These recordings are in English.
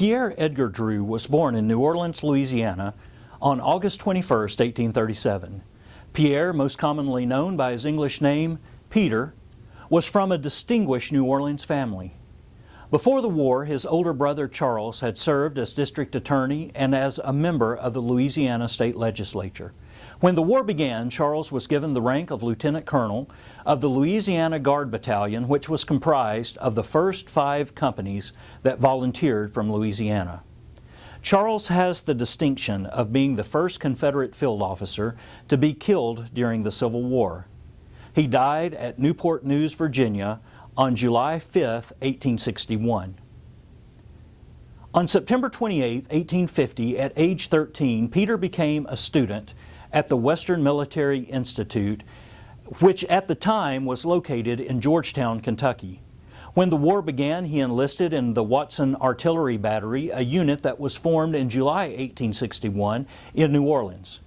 Peter Edgar Dreux was born in New Orleans, Louisiana on August 21, 1837. Pierre, most commonly known by his English name, Peter, was from a distinguished New Orleans family. Before the war, his older brother Charles had served as district attorney and as a member of the Louisiana State Legislature. When the war began, Charles was given the rank of lieutenant colonel of the Louisiana Guard Battalion, which was comprised of the first 5 companies that volunteered from Louisiana. Charles has the distinction of being the first Confederate field officer to be killed during the Civil War. He died at Newport News, Virginia, on July 5, 1861. On September 28, 1850, at age 13, Peter became a student at the Western Military Institute, which at the time was located in Georgetown, Kentucky. When the war began, he enlisted in the Watson Artillery Battery, a unit that was formed in July 1861 in New Orleans.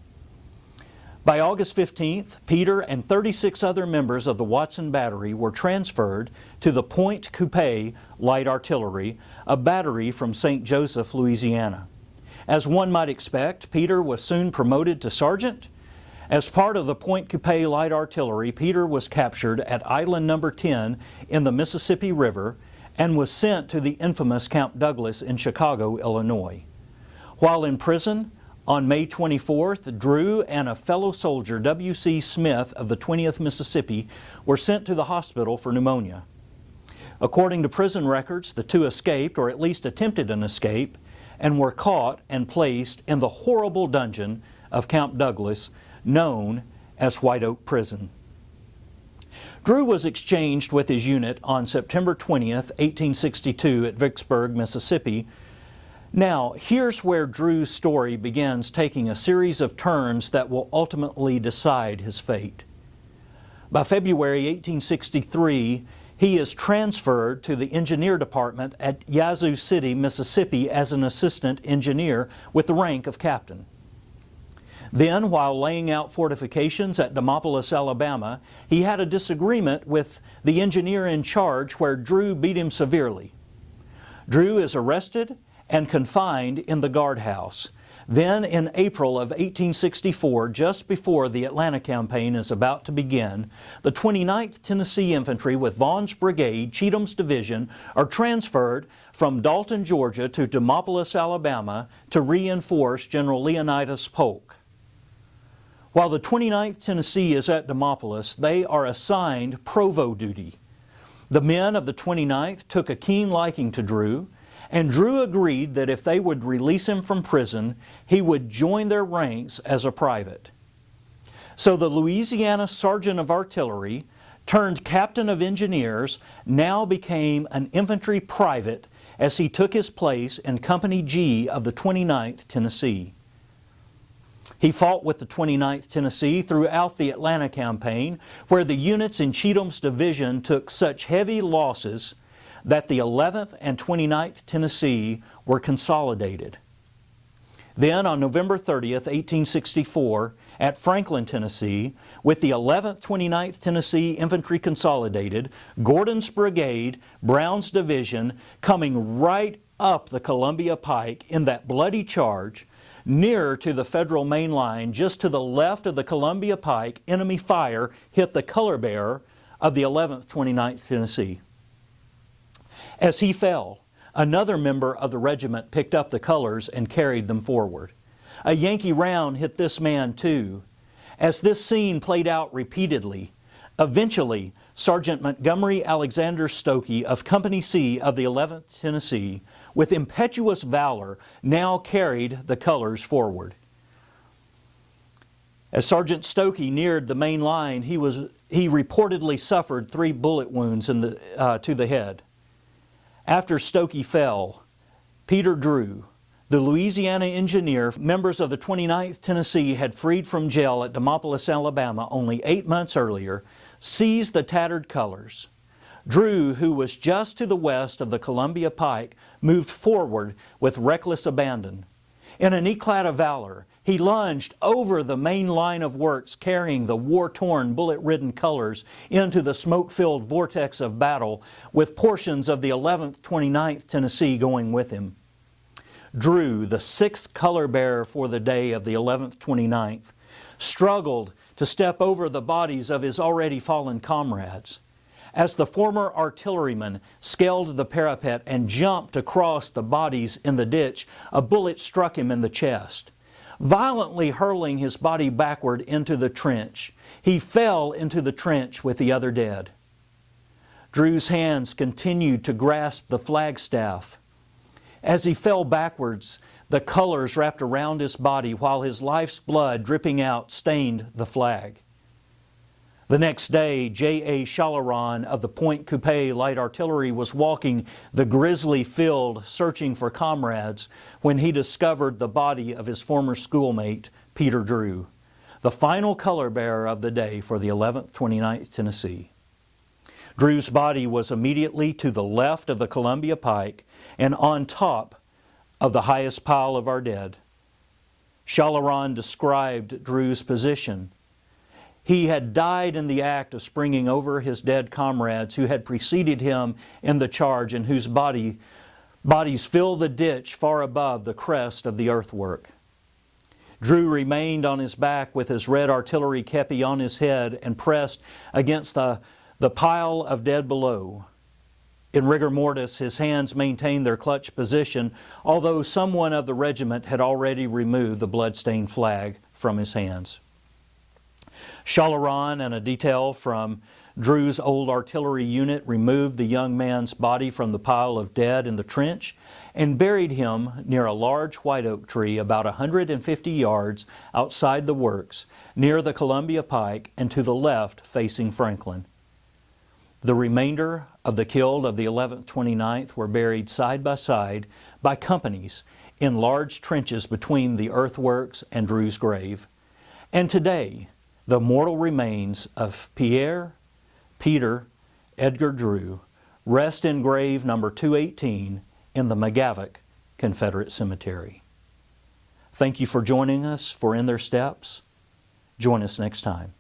By August 15th, Peter and 36 other members of the Watson Battery were transferred to the Point Coupé Light Artillery, a battery from St. Joseph, Louisiana. As one might expect, Peter was soon promoted to sergeant. As part of the Point Coupé Light Artillery, Peter was captured at Island No. 10 in the Mississippi River and was sent to the infamous Camp Douglas in Chicago, Illinois. While in prison, on May 24th, Dreux and a fellow soldier, W.C. Smith of the 20th Mississippi, were sent to the hospital for pneumonia. According to prison records, the two escaped, or at least attempted an escape, and were caught and placed in the horrible dungeon of Camp Douglas, known as White Oak Prison. Dreux was exchanged with his unit on September 20th, 1862 at Vicksburg, Mississippi. Now, here's where Dreux's story begins taking a series of turns that will ultimately decide his fate. By February 1863, he is transferred to the engineer department at Yazoo City, Mississippi as an assistant engineer with the rank of captain. Then, while laying out fortifications at Demopolis, Alabama, he had a disagreement with the engineer in charge where Dreux beat him severely. Dreux is arrested and confined in the guardhouse. Then, in April of 1864, just before the Atlanta campaign is about to begin, the 29th Tennessee Infantry with Vaughan's brigade, Cheatham's division, are transferred from Dalton, Georgia to Demopolis, Alabama to reinforce General Leonidas Polk. While the 29th Tennessee is at Demopolis, they are assigned provost duty. The men of the 29th took a keen liking to Dreux, and Dreux agreed that if they would release him from prison, he would join their ranks as a private. So the Louisiana Sergeant of Artillery, turned Captain of Engineers, now became an infantry private as he took his place in Company G of the 29th Tennessee. He fought with the 29th Tennessee throughout the Atlanta campaign, where the units in Cheatham's division took such heavy losses that the 11th and 29th Tennessee were consolidated. Then on November 30th, 1864, at Franklin, Tennessee, with the 11th 29th Tennessee Infantry consolidated, Gordon's brigade, Brown's division, coming right up the Columbia Pike in that bloody charge, nearer to the Federal main line, just to the left of the Columbia Pike, enemy fire hit the color bearer of the 11th 29th Tennessee. As he fell, another member of the regiment picked up the colors and carried them forward. A Yankee round hit this man too. As this scene played out repeatedly, eventually Sergeant Montgomery Alexander Stokey of Company C of the 11th Tennessee, with impetuous valor, now carried the colors forward. As Sergeant Stokey neared the main line, he reportedly suffered 3 bullet wounds to the head. After Stokey fell, Peter Dreux, the Louisiana engineer, members of the 29th Tennessee had freed from jail at Demopolis, Alabama only 8 months earlier, seized the tattered colors. Dreux, who was just to the west of the Columbia Pike, moved forward with reckless abandon. In an eclat of valor, he lunged over the main line of works carrying the war-torn, bullet-ridden colors into the smoke-filled vortex of battle, with portions of the 11th 29th Tennessee going with him. Dreux, the 6th color bearer for the day of the 11th 29th, struggled to step over the bodies of his already fallen comrades. As the former artilleryman scaled the parapet and jumped across the bodies in the ditch, a bullet struck him in the chest. Violently hurling his body backward into the trench, he fell into the trench with the other dead. Dreux's hands continued to grasp the flagstaff. As he fell backwards, the colors wrapped around his body while his life's blood dripping out stained the flag. The next day, J.A. Chalaron of the Point Coupé Light Artillery was walking the grisly field searching for comrades when he discovered the body of his former schoolmate, Peter Dreux, the final color bearer of the day for the 11th 29th Tennessee. Dreux's body was immediately to the left of the Columbia Pike and on top of the highest pile of our dead. Chalaron described Dreux's position. He had died in the act of springing over his dead comrades who had preceded him in the charge and whose bodies filled the ditch far above the crest of the earthwork. Dreux remained on his back with his red artillery kepi on his head and pressed against the pile of dead below. In rigor mortis, his hands maintained their clutched position, although someone of the regiment had already removed the blood-stained flag from his hands. Chalaron and a detail from Dreux's old artillery unit removed the young man's body from the pile of dead in the trench and buried him near a large white oak tree about 150 yards outside the works, near the Columbia Pike and to the left facing Franklin. The remainder of the killed of the 11th 29th were buried side by companies in large trenches between the earthworks and Dreux's grave. And today, the mortal remains of Peter Edgar Dreux rest in grave number 218 in the McGavock Confederate Cemetery. Thank you for joining us for In Their Steps. Join us next time.